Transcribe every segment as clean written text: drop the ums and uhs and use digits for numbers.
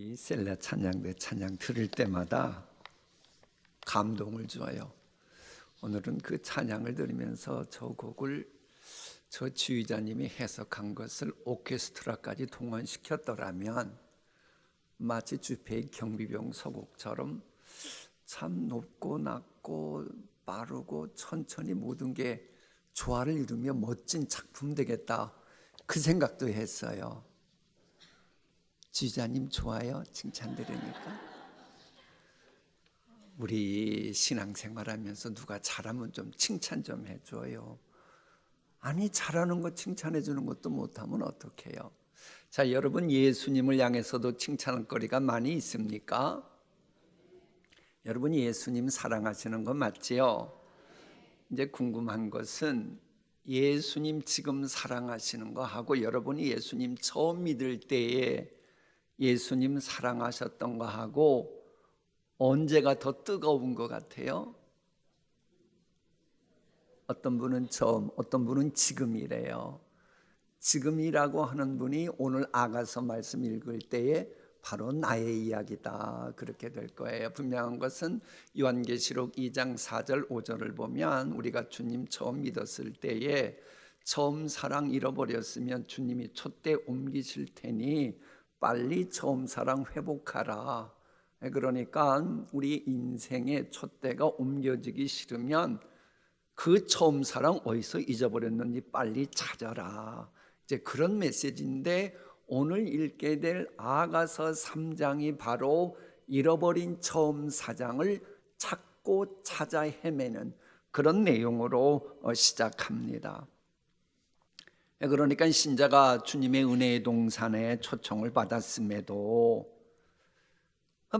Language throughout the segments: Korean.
이 셀라 찬양대 찬양 들을 때마다 감동을 줘요. 오늘은 그 찬양을 들으면서 저 곡을 저 지휘자님이 해석한 것을 오케스트라까지 동원시켰더라면 마치 주페이 경비병 서곡처럼 참 높고 낮고 빠르고 천천히 모든 게 조화를 이루며 멋진 작품 되겠다, 그 생각도 했어요. 지휘자님 좋아요? 칭찬 들으니까. 우리 신앙생활하면서 누가 잘하면 좀 칭찬 좀 해줘요. 아니, 잘하는 거 칭찬해 주는 것도 못하면 어떡해요? 자, 여러분, 예수님을 향해서도 칭찬할 거리가 많이 있습니까? 여러분, 예수님 사랑하시는 거 맞지요? 이제 궁금한 것은 예수님 지금 사랑하시는 거 하고 여러분이 예수님 처음 믿을 때에 예수님 사랑하셨던 거 하고 언제가 더 뜨거운 것 같아요? 어떤 분은 처음, 어떤 분은 지금이래요. 지금이라고 하는 분이 오늘 아가서 말씀 읽을 때에 바로 나의 이야기다, 그렇게 될 거예요. 분명한 것은 요한계시록 2장 4절 5절을 보면 우리가 주님 처음 믿었을 때에 처음 사랑 잃어버렸으면 주님이 촛대 옮기실 테니 빨리 처음 사랑 회복하라. 그러니까 우리 인생의 촛대가 옮겨지기 싫으면 그 처음 사랑 어디서 잊어버렸는지 빨리 찾아라. 이제 그런 메시지인데 오늘 읽게 될 아가서 3장이 바로 잃어버린 처음 사장을 찾고 찾아 헤매는 그런 내용으로 시작합니다. 그러니까 신자가 주님의 은혜의 동산에 초청을 받았음에도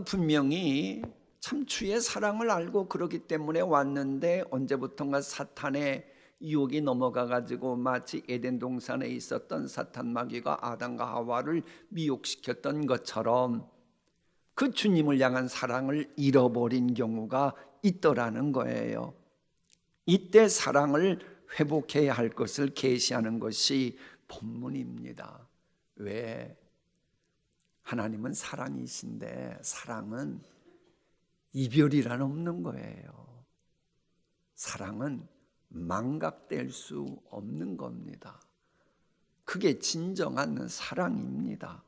분명히 참 주의 사랑을 알고 그러기 때문에 왔는데 언제부턴가 사탄의 유혹이 넘어가가지고 마치 에덴 동산에 있었던 사탄 마귀가 아담과 하와를 미혹시켰던 것처럼 그 주님을 향한 사랑을 잃어버린 경우가 있더라는 거예요. 이때 사랑을 회복해야 할 것을 계시하는 것이 본문입니다. 왜? 하나님은 사랑이신데 사랑은 이별이란 없는 거예요. 사랑은 망각될 수 없는 겁니다. 그게 진정한 사랑입니다.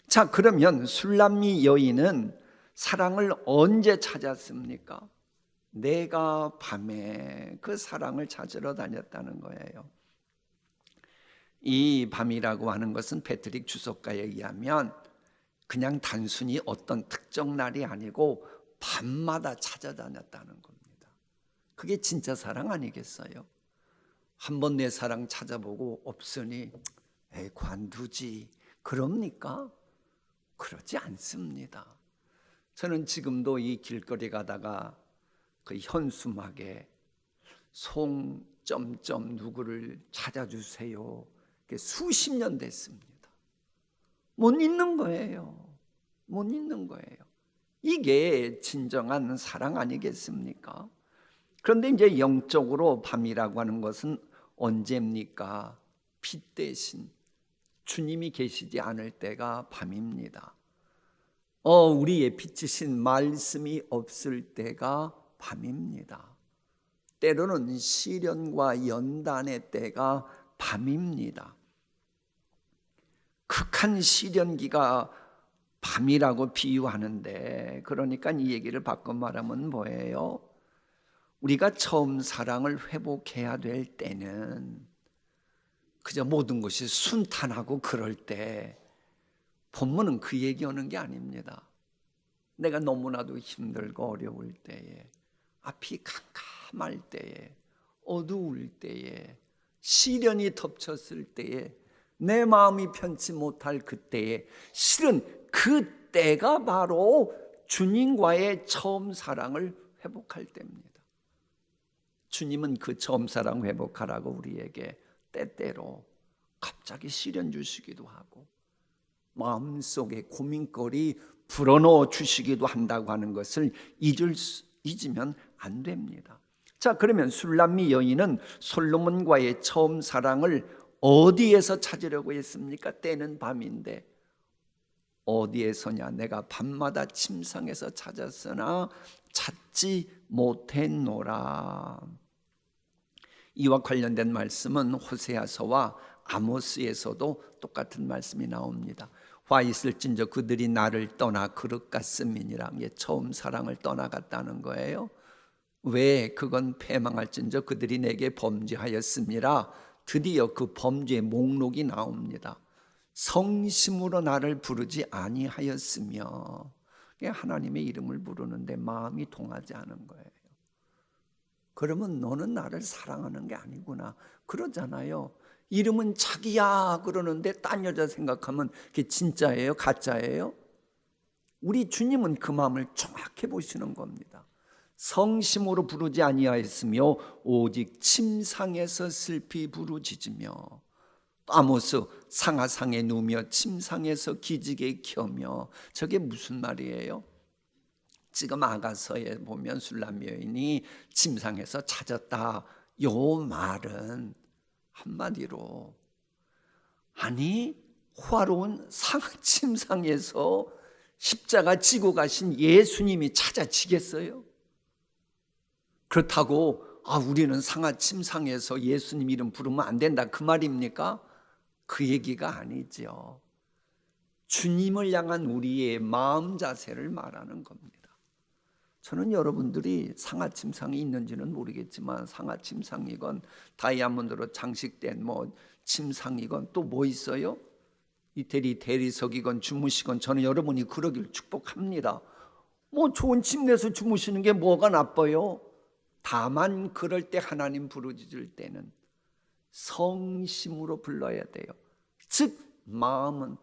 자, 그러면 술람미 여인은 사랑을 언제 찾았습니까? 내가 밤에 그 사랑을 찾으러 다녔다는 거예요. 이 밤이라고 하는 것은 패트릭 주석가에 의하면 그냥 단순히 어떤 특정 날이 아니고 밤마다 찾아다녔다는 겁니다. 그게 진짜 사랑 아니겠어요? 한번 내 사랑 찾아보고 없으니 에이, 관두지, 그럽니까? 그러지 않습니다. 저는 지금도 이 길거리 가다가 그 현수막에 송 점점 누구를 찾아주세요, 수십 년 됐습니다. 못 잊는 거예요. 못 잊는 거예요. 이게 진정한 사랑 아니겠습니까? 그런데 이제 영적으로 밤이라고 하는 것은 언제입니까? 빛 대신 주님이 계시지 않을 때가 밤입니다. 우리의 빛이신 말씀이 없을 때가 밤입니다. 때로는 시련과 연단의 때가 밤입니다. 극한 시련기가 밤이라고 비유하는데, 그러니까 이 얘기를 바꿔 말하면 뭐예요? 우리가 처음 사랑을 회복해야 될 때는 그저 모든 것이 순탄하고 그럴 때, 본문은 그 얘기하는 게 아닙니다. 내가 너무나도 힘들고 어려울 때에, 앞이 캄캄할 때에, 어두울 때에, 시련이 덮쳤을 때에, 내 마음이 편치 못할 그때에, 실은 그때가 바로 주님과의 처음 사랑을 회복할 때입니다. 주님은 그 처음 사랑 회복하라고 우리에게 때때로 갑자기 시련 주시기도 하고 마음속에 고민거리 불어넣어 주시기도 한다고 하는 것을 잊으면 안 됩니다. 자, 그러면 술람미 여인은 솔로몬과의 처음 사랑을 어디에서 찾으려고 했습니까? 때는 밤인데 어디에서냐? 내가 밤마다 침상에서 찾았으나 찾지 못했노라. 이와 관련된 말씀은 호세아서와 아모스에서도 똑같은 말씀이 나옵니다. 화 있을진저 그들이 나를 떠나 그릇 같음이니라. 이게 처음 사랑을 떠나갔다는 거예요. 왜? 그건 패망할진저 그들이 내게 범죄하였음이라. 드디어 그 범죄의 목록이 나옵니다. 성심으로 나를 부르지 아니하였으며. 하나님의 이름을 부르는데 마음이 동하지 않은 거예요. 그러면 너는 나를 사랑하는 게 아니구나 그러잖아요. 이름은 자기야 그러는데 딴 여자 생각하면 그게 진짜예요? 가짜예요? 우리 주님은 그 마음을 정확히 보시는 겁니다. 성심으로 부르지 아니하였으며 오직 침상에서 슬피 부르짖으며. 아모스 상하상에 누우며 침상에서 기지개 켜며. 저게 무슨 말이에요? 지금 아가서에 보면 술람 여인이 침상에서 찾았다. 요 말은 한마디로 아니 화로운 침상에서 십자가 지고 가신 예수님이 찾아지겠어요? 그렇다고 우리는 침상에서 예수님 이름 부르면 안 된다 그 말입니까? 그 얘기가 아니죠. 주님을 향한 우리의 마음 자세를 말하는 겁니다. 저는 여러분들이 상하침상이 있는지는 모르겠지만 상하침상이건 다이아몬드로 장식된 침상이건 또 뭐 있어요? 이태리 대리석이건 주무시건 저는 여러분이 그러길 축복합니다. 좋은 침대에서 주무시는 게 뭐가 나빠요? 다만 그럴 때 하나님 부르짖을 때는 성심으로 불러야 돼요. 즉 마음은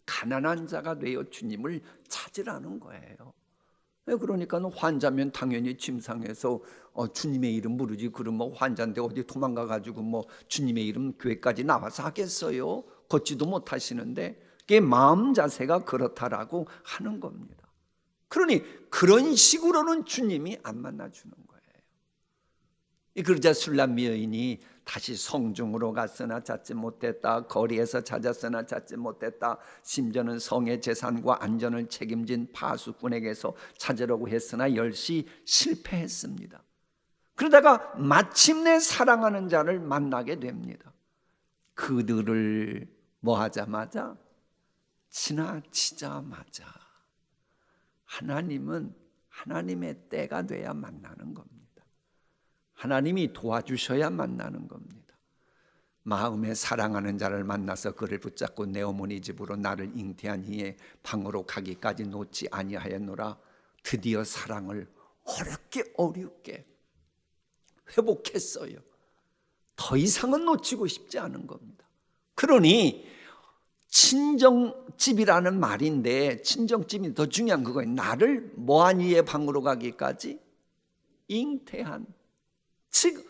가난한 자가 되어 주님을 찾으라는 거예요. 그러니까 환자면 당연히 침상에서 주님의 이름 부르지. 그러면 환자인데 어디 도망가가지고 주님의 이름 교회까지 나와서 하겠어요? 걷지도 못하시는데. 그게 마음 자세가 그렇다라고 하는 겁니다. 그러니 그런 식으로는 주님이 안 만나주는 거예요. 그러자 술람 여인이 다시 성중으로 갔으나 찾지 못했다. 거리에서 찾았으나 찾지 못했다. 심지어는 성의 재산과 안전을 책임진 파수꾼에게서 찾으려고 했으나 열시 실패했습니다. 그러다가 마침내 사랑하는 자를 만나게 됩니다. 그들을 하자마자 지나치자마자 하나님은 하나님의 때가 돼야 만나는 겁니다. 하나님이 도와주셔야 만나는 겁니다. 마음에 사랑하는 자를 만나서 그를 붙잡고 내 어머니 집으로 나를 잉태한 이에 방으로 가기까지 놓지 아니하였노라. 드디어 사랑을 어렵게 회복했어요. 더 이상은 놓치고 싶지 않은 겁니다. 그러니 친정집이라는 말인데 친정집이 더 중요한 그거예요. 나를 뭐한 이의 방으로 가기까지 잉태한. 즉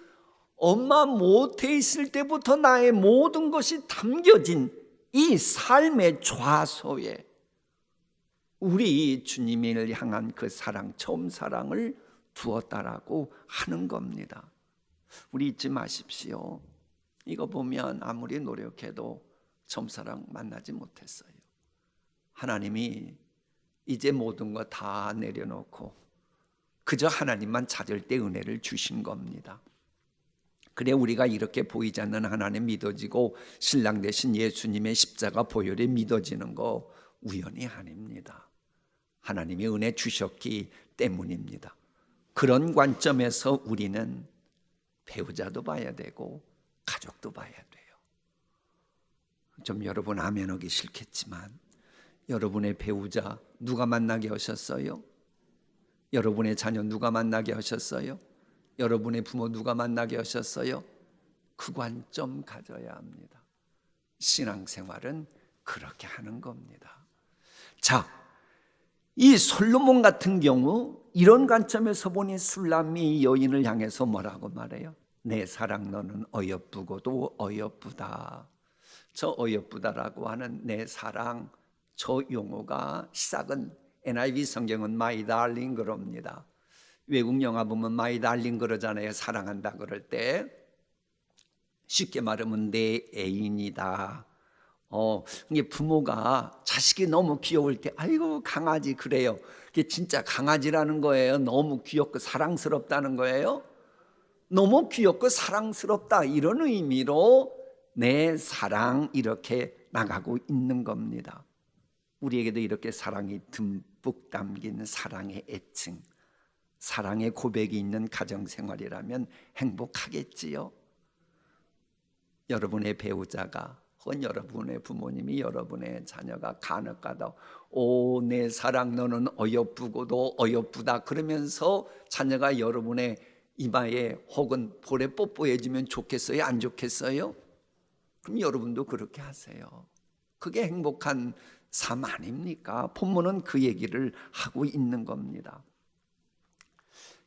엄마 모태에 있을 때부터 나의 모든 것이 담겨진 이 삶의 좌소에 우리 주님을 향한 그 사랑, 처음 사랑을 두었다라고 하는 겁니다. 우리 잊지 마십시오. 이거 보면 아무리 노력해도 처음 사랑 만나지 못했어요. 하나님이 이제 모든 거 다 내려놓고 그저 하나님만 찾을 때 은혜를 주신 겁니다. 그래 우리가 이렇게 보이지 않는 하나님 믿어지고 신랑 되신 예수님의 십자가 보혈이 믿어지는 거 우연이 아닙니다. 하나님이 은혜 주셨기 때문입니다. 그런 관점에서 우리는 배우자도 봐야 되고 가족도 봐야 돼요. 좀 여러분 아멘 하기 싫겠지만 여러분의 배우자 누가 만나게 하셨어요? 여러분의 자녀 누가 만나게 하셨어요? 여러분의 부모 누가 만나게 하셨어요? 그 관점 가져야 합니다. 신앙생활은 그렇게 하는 겁니다. 자, 이 솔로몬 같은 경우 이런 관점에서 보니 술람이 여인을 향해서 뭐라고 말해요? 내 사랑 너는 어여쁘고도 어여쁘다. 저 어여쁘다라고 하는 내 사랑, 저 용어가 시작은 NIV 성경은 My darling 그럽니다. 외국 영화 보면 My darling 그러잖아요. 사랑한다 그럴 때. 쉽게 말하면 내 애인이다. 이게 부모가 자식이 너무 귀여울 때 아이고 강아지 그래요. 그게 진짜 강아지라는 거예요? 너무 귀엽고 사랑스럽다는 거예요? 너무 귀엽고 사랑스럽다 이런 의미로 내 사랑 이렇게 나가고 있는 겁니다. 우리에게도 이렇게 사랑이 듬뿍 담긴 사랑의 애칭, 사랑의 고백이 있는 가정생활이라면 행복하겠지요. 여러분의 배우자가 혹은 여러분의 부모님이 여러분의 자녀가 간혹가다 내 사랑 너는 어여쁘고도 어여쁘다 그러면서 자녀가 여러분의 이마에 혹은 볼에 뽀뽀해주면 좋겠어요? 안 좋겠어요? 그럼 여러분도 그렇게 하세요. 그게 행복한 삶 아닙니까? 본문은 그 얘기를 하고 있는 겁니다.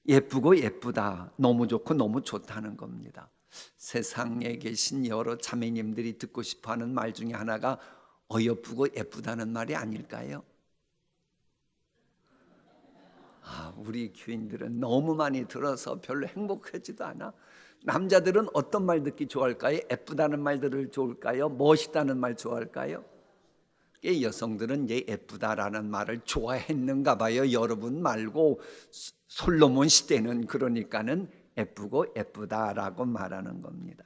예쁘고 예쁘다, 너무 좋고 너무 좋다는 겁니다. 세상에 계신 여러 자매님들이 듣고 싶어하는 말 중에 하나가 어여쁘고 예쁘다는 말이 아닐까요? 우리 교인들은 너무 많이 들어서 별로 행복하지도 않아. 남자들은 어떤 말 듣기 좋아할까요? 예쁘다는 말들을 좋을까요? 멋있다는 말 좋아할까요? 여성들은 예쁘다라는 말을 좋아했는가 봐요. 여러분 말고 솔로몬 시대는 그러니까는 예쁘고 예쁘다라고 말하는 겁니다.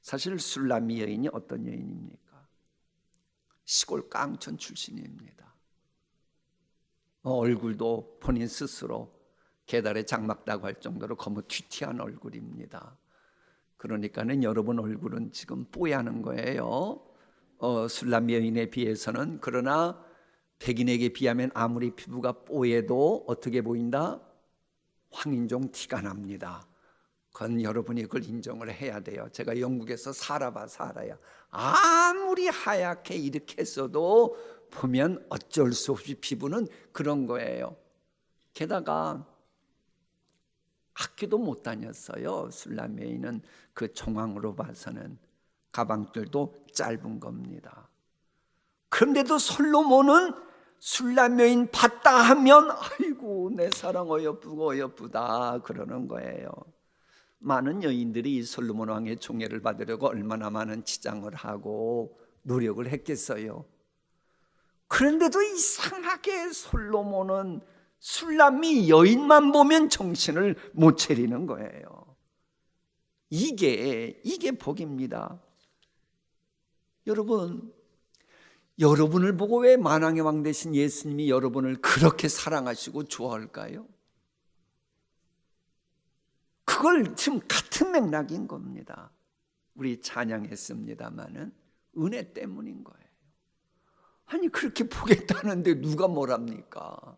사실 술람미 여인이 어떤 여인입니까? 시골 깡촌 출신입니다. 얼굴도 본인 스스로 계달에 장막다고 할 정도로 거무튀튀한 얼굴입니다. 그러니까는 여러분 얼굴은 지금 뽀얗는 거예요. 술람미 여인에 비해서는. 그러나 백인에게 비하면 아무리 피부가 뽀얘도 어떻게 보인다? 황인종 티가 납니다. 그건 여러분이 그걸 인정을 해야 돼요. 제가 영국에서 살아야 아무리 하얗게 이렇게 했어도 보면 어쩔 수 없이 피부는 그런 거예요. 게다가 학교도 못 다녔어요. 술람미 여인은 그 정황으로 봐서는. 가방들도 짧은 겁니다. 그런데도 솔로몬은 술람미 여인 봤다 하면 아이고 내 사랑 어여쁘고 어여쁘다 그러는 거예요. 많은 여인들이 솔로몬 왕의 총애를 받으려고 얼마나 많은 치장을 하고 노력을 했겠어요. 그런데도 이상하게 솔로몬은 술람미 여인만 보면 정신을 못 차리는 거예요. 이게 복입니다. 여러분을 보고 왜 만왕의 왕 되신 예수님이 여러분을 그렇게 사랑하시고 좋아할까요? 그걸 지금 같은 맥락인 겁니다. 우리 찬양했습니다마는 은혜 때문인 거예요. 아니 그렇게 보겠다는데 누가 뭐랍니까?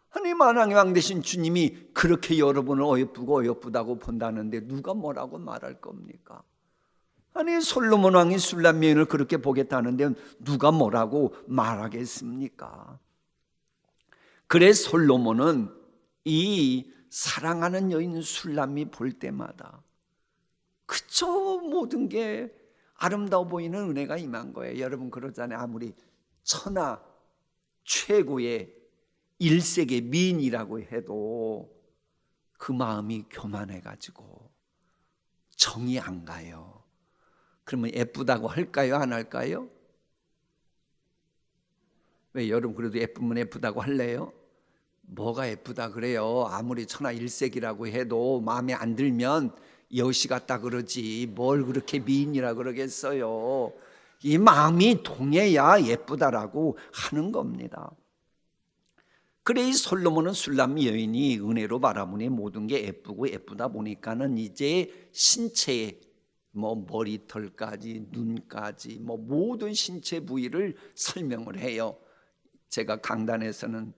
아니 만왕의 왕 되신 주님이 그렇게 여러분을 어여쁘고 어여쁘다고 본다는데 누가 뭐라고 말할 겁니까? 아니 솔로몬 왕이 술람미 여인을 그렇게 보겠다는데 누가 뭐라고 말하겠습니까? 그래 솔로몬은 이 사랑하는 여인 술람미 볼 때마다 그저 모든 게 아름다워 보이는 은혜가 임한 거예요. 여러분 그러잖아요. 아무리 천하 최고의 일색의 미인이라고 해도 그 마음이 교만해가지고 정이 안 가요. 그러면 예쁘다고 할까요? 안 할까요? 왜 여러분 그래도 예쁘면 예쁘다고 할래요? 뭐가 예쁘다 그래요? 아무리 천하일색이라고 해도 마음에 안 들면 여시 같다 그러지 뭘 그렇게 미인이라 그러겠어요. 이 마음이 동해야 예쁘다라고 하는 겁니다. 그래 이 솔로몬은 술람미 여인이 은혜로 바라보니 모든 게 예쁘고 예쁘다 보니까는 이제 신체에 머리털까지 눈까지 모든 신체 부위를 설명을 해요. 제가 강단에서는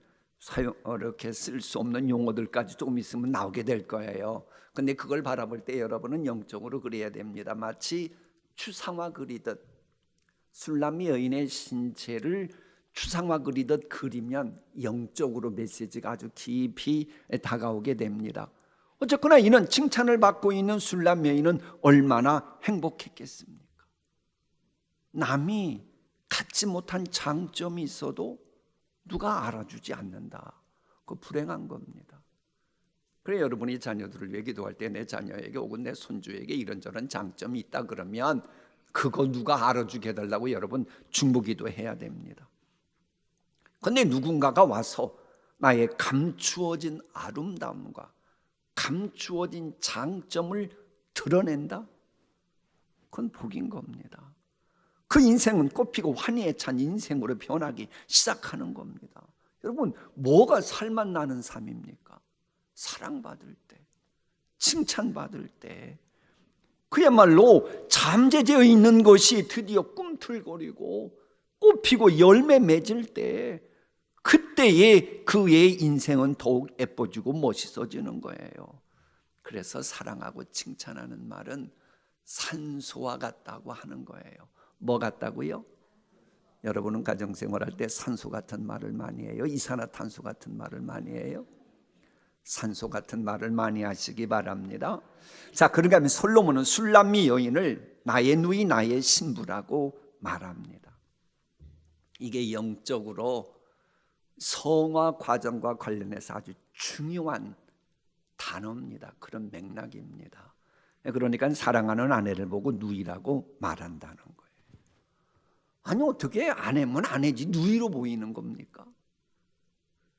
이렇게 쓸 수 없는 용어들까지 조금 있으면 나오게 될 거예요. 근데 그걸 바라볼 때 여러분은 영적으로 그려야 됩니다. 마치 추상화 그리듯 술람미 여인의 신체를 추상화 그리듯 그리면 영적으로 메시지가 아주 깊이 다가오게 됩니다. 어쨌거나 이는 칭찬을 받고 있는 술람미 여인은 얼마나 행복했겠습니까? 남이 갖지 못한 장점이 있어도 누가 알아주지 않는다. 그거 불행한 겁니다. 그래 여러분이 자녀들을 위해 기도할 때 내 자녀에게 혹은 내 손주에게 이런저런 장점이 있다 그러면 그거 누가 알아주게 해달라고 여러분 중보기도 해야 됩니다. 그런데 누군가가 와서 나의 감추어진 아름다움과 감추어진 장점을 드러낸다? 그건 복인 겁니다. 그 인생은 꽃피고 환희에 찬 인생으로 변하기 시작하는 겁니다. 여러분, 뭐가 살맛 나는 삶입니까? 사랑받을 때, 칭찬받을 때, 그야말로 잠재되어 있는 것이 드디어 꿈틀거리고 꽃피고 열매 맺을 때, 그때의 그의 인생은 더욱 예뻐지고 멋있어지는 거예요. 그래서 사랑하고 칭찬하는 말은 산소와 같다고 하는 거예요. 뭐 같다고요? 여러분은 가정생활할 때 산소 같은 말을 많이 해요? 이산화탄소 같은 말을 많이 해요? 산소 같은 말을 많이 하시기 바랍니다. 자, 그런가 하면 솔로몬은 술람미 여인을 나의 누이 나의 신부라고 말합니다. 이게 영적으로 성화 과정과 관련해서 아주 중요한 단어입니다. 그런 맥락입니다. 그러니까 사랑하는 아내를 보고 누이라고 말한다는 거예요. 아니, 어떻게 아내면 아내지 누이로 보이는 겁니까?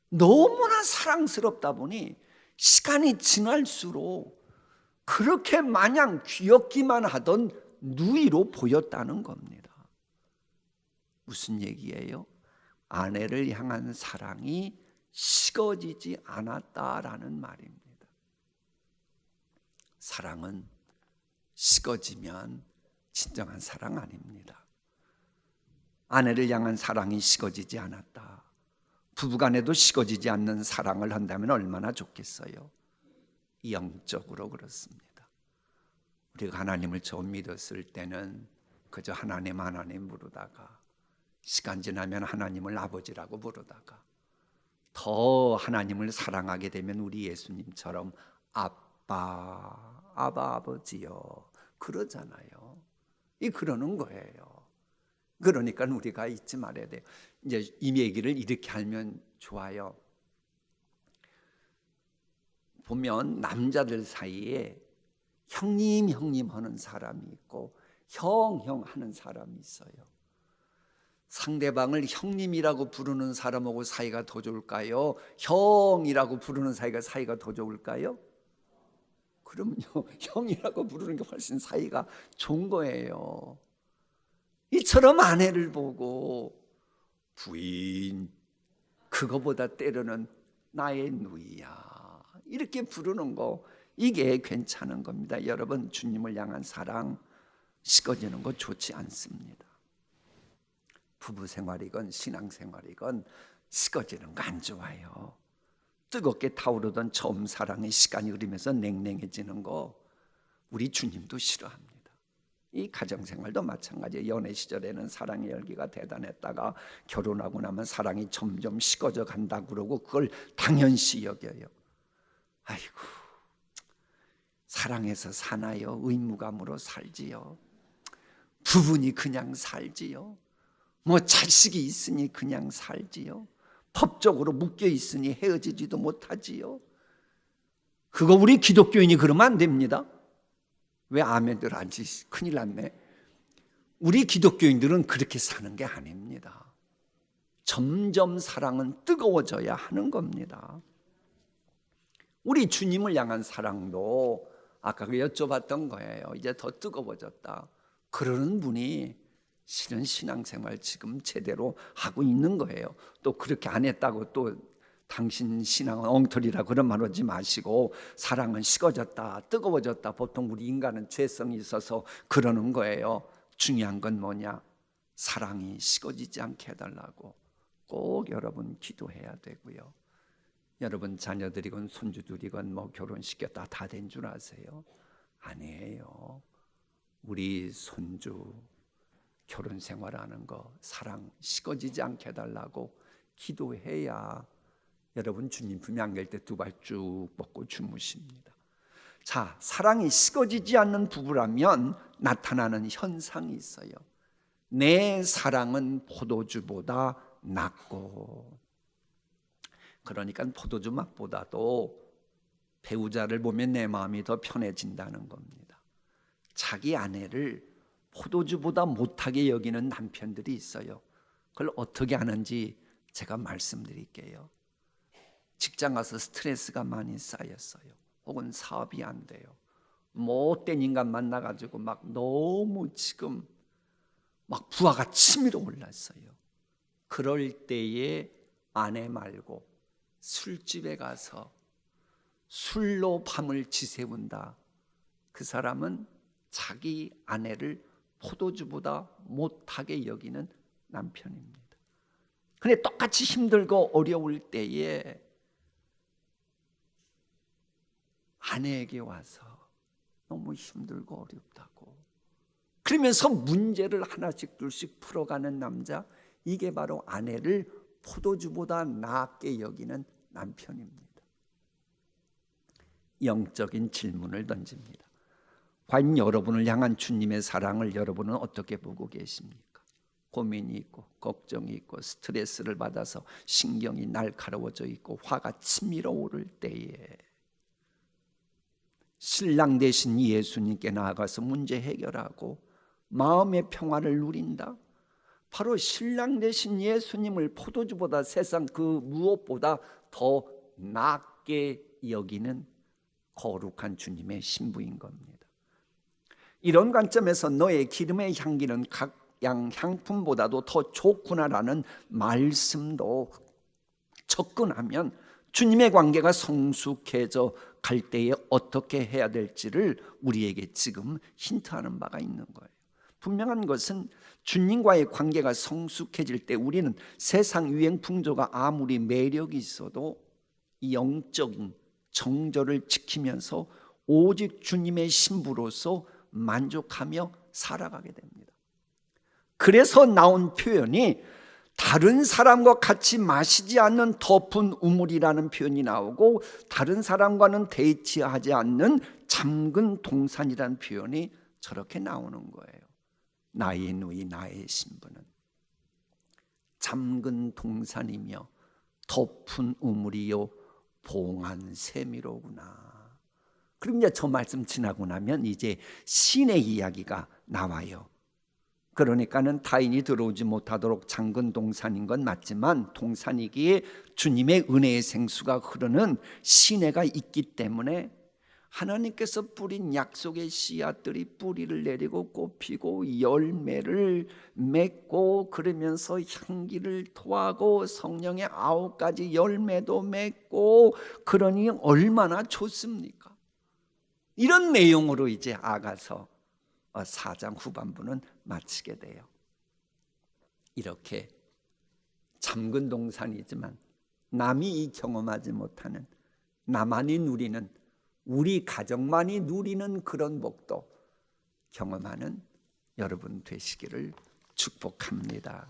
너무나 사랑스럽다 보니 시간이 지날수록 그렇게 마냥 귀엽기만 하던 누이로 보였다는 겁니다. 무슨 얘기예요? 아내를 향한 사랑이 식어지지 않았다라는 말입니다. 사랑은 식어지면 진정한 사랑 아닙니다. 아내를 향한 사랑이 식어지지 않았다. 부부간에도 식어지지 않는 사랑을 한다면 얼마나 좋겠어요. 영적으로 그렇습니다. 우리가 하나님을 처음 믿었을 때는 그저 하나님 하나님 부르다가 시간 지나면 하나님을 아버지라고 부르다가 더 하나님을 사랑하게 되면 우리 예수님처럼 아빠, 아버지요 그러잖아요. 그러는 거예요. 그러니까 우리가 잊지 말아야 돼요. 이제 이 얘기를 이렇게 하면 좋아요. 보면 남자들 사이에 형님 형님 하는 사람이 있고 형 하는 사람이 있어요. 상대방을 형님이라고 부르는 사람하고 사이가 더 좋을까요? 형이라고 부르는 사이가 더 좋을까요? 그럼요. 형이라고 부르는 게 훨씬 사이가 좋은 거예요. 이처럼 아내를 보고 부인, 그거보다 때로는 나의 누이야 이렇게 부르는 거, 이게 괜찮은 겁니다. 여러분, 주님을 향한 사랑 식어지는 거 좋지 않습니다. 부부 생활이건 신앙 생활이건 식어지는 거 안 좋아요. 뜨겁게 타오르던 처음 사랑의 시간이 흐르면서 냉랭해지는 거 우리 주님도 싫어합니다. 이 가정생활도 마찬가지예요. 연애 시절에는 사랑의 열기가 대단했다가 결혼하고 나면 사랑이 점점 식어져 간다고 그러고 그걸 당연시 여겨요. 아이고, 사랑해서 사나요? 의무감으로 살지요. 부분이 그냥 살지요. 뭐 자식이 있으니 그냥 살지요. 법적으로 묶여 있으니 헤어지지도 못하지요. 그거 우리 기독교인이 그러면 안 됩니다. 왜 아멘들 하지? 큰일 났네. 우리 기독교인들은 그렇게 사는 게 아닙니다. 점점 사랑은 뜨거워져야 하는 겁니다. 우리 주님을 향한 사랑도 아까 여쭤봤던 거예요. 이제 더 뜨거워졌다. 그러는 분이 실은 신앙생활 지금 제대로 하고 있는 거예요. 또 그렇게 안 했다고 또 당신 신앙은 엉터리라 그런 말 하지 마시고, 사랑은 식어졌다, 뜨거워졌다. 보통 우리 인간은 죄성이 있어서 그러는 거예요. 중요한 건 뭐냐? 사랑이 식어지지 않게 해달라고 꼭 여러분 기도해야 되고요. 여러분 자녀들이건 손주들이건 뭐 결혼시켰다 다 된 줄 아세요? 아니에요. 우리 손주 결혼 생활하는 거 사랑 식어지지 않게 해달라고 기도해야 여러분 주님 품에 안길 때 두 발 쭉 뻗고 주무십니다. 자, 사랑이 식어지지 않는 부부라면 나타나는 현상이 있어요. 내 사랑은 포도주보다 낫고, 그러니까 포도주 맛보다도 배우자를 보면 내 마음이 더 편해진다는 겁니다. 자기 아내를 포도주보다 못하게 여기는 남편들이 있어요. 그걸 어떻게 하는지 제가 말씀드릴게요. 직장 가서 스트레스가 많이 쌓였어요. 혹은 사업이 안 돼요. 못된 인간 만나가지고 막 너무 지금 막 부하가 치밀어 올랐어요. 그럴 때에 아내 말고 술집에 가서 술로 밤을 지새운다. 그 사람은 자기 아내를 포도주보다 못하게 여기는 남편입니다. 근데 똑같이 힘들고 어려울 때에 아내에게 와서 너무 힘들고 어렵다고 그러면서 문제를 하나씩 둘씩 풀어가는 남자, 이게 바로 아내를 포도주보다 낫게 여기는 남편입니다. 영적인 질문을 던집니다. 과연 여러분을 향한 주님의 사랑을 여러분은 어떻게 보고 계십니까? 고민이 있고 걱정이 있고 스트레스를 받아서 신경이 날카로워져 있고 화가 치밀어 오를 때에 신랑 되신 예수님께 나아가서 문제 해결하고 마음의 평화를 누린다. 바로 신랑 되신 예수님을 포도주보다 세상 그 무엇보다 더 낫게 여기는 거룩한 주님의 신부인 겁니다. 이런 관점에서 너의 기름의 향기는 각 양 향품보다도 더 좋구나라는 말씀도 접근하면 주님의 관계가 성숙해져 갈 때에 어떻게 해야 될지를 우리에게 지금 힌트하는 바가 있는 거예요. 분명한 것은 주님과의 관계가 성숙해질 때 우리는 세상 유행 풍조가 아무리 매력이 있어도 영적인 정절을 지키면서 오직 주님의 신부로서 만족하며 살아가게 됩니다. 그래서 나온 표현이 다른 사람과 같이 마시지 않는 덮은 우물이라는 표현이 나오고 다른 사람과는 대치하지 않는 잠근 동산이라는 표현이 저렇게 나오는 거예요. 나의 누이 나의 신부는 잠근 동산이며 덮은 우물이요 봉한 샘이로구나. 그럼 이제 저 말씀 지나고 나면 이제 신의 이야기가 나와요. 그러니까는 타인이 들어오지 못하도록 잠근 동산인 건 맞지만 동산이기에 주님의 은혜의 생수가 흐르는 시내가 있기 때문에 하나님께서 뿌린 약속의 씨앗들이 뿌리를 내리고 꽃피고 열매를 맺고 그러면서 향기를 토하고 성령의 9가지 열매도 맺고 그러니 얼마나 좋습니까? 이런 내용으로 이제 아가서 4장 후반부는 마치게 돼요. 이렇게 잠근 동산이지만 남이 이 경험하지 못하는 나만이 누리는 우리 가정만이 누리는 그런 복도 경험하는 여러분 되시기를 축복합니다.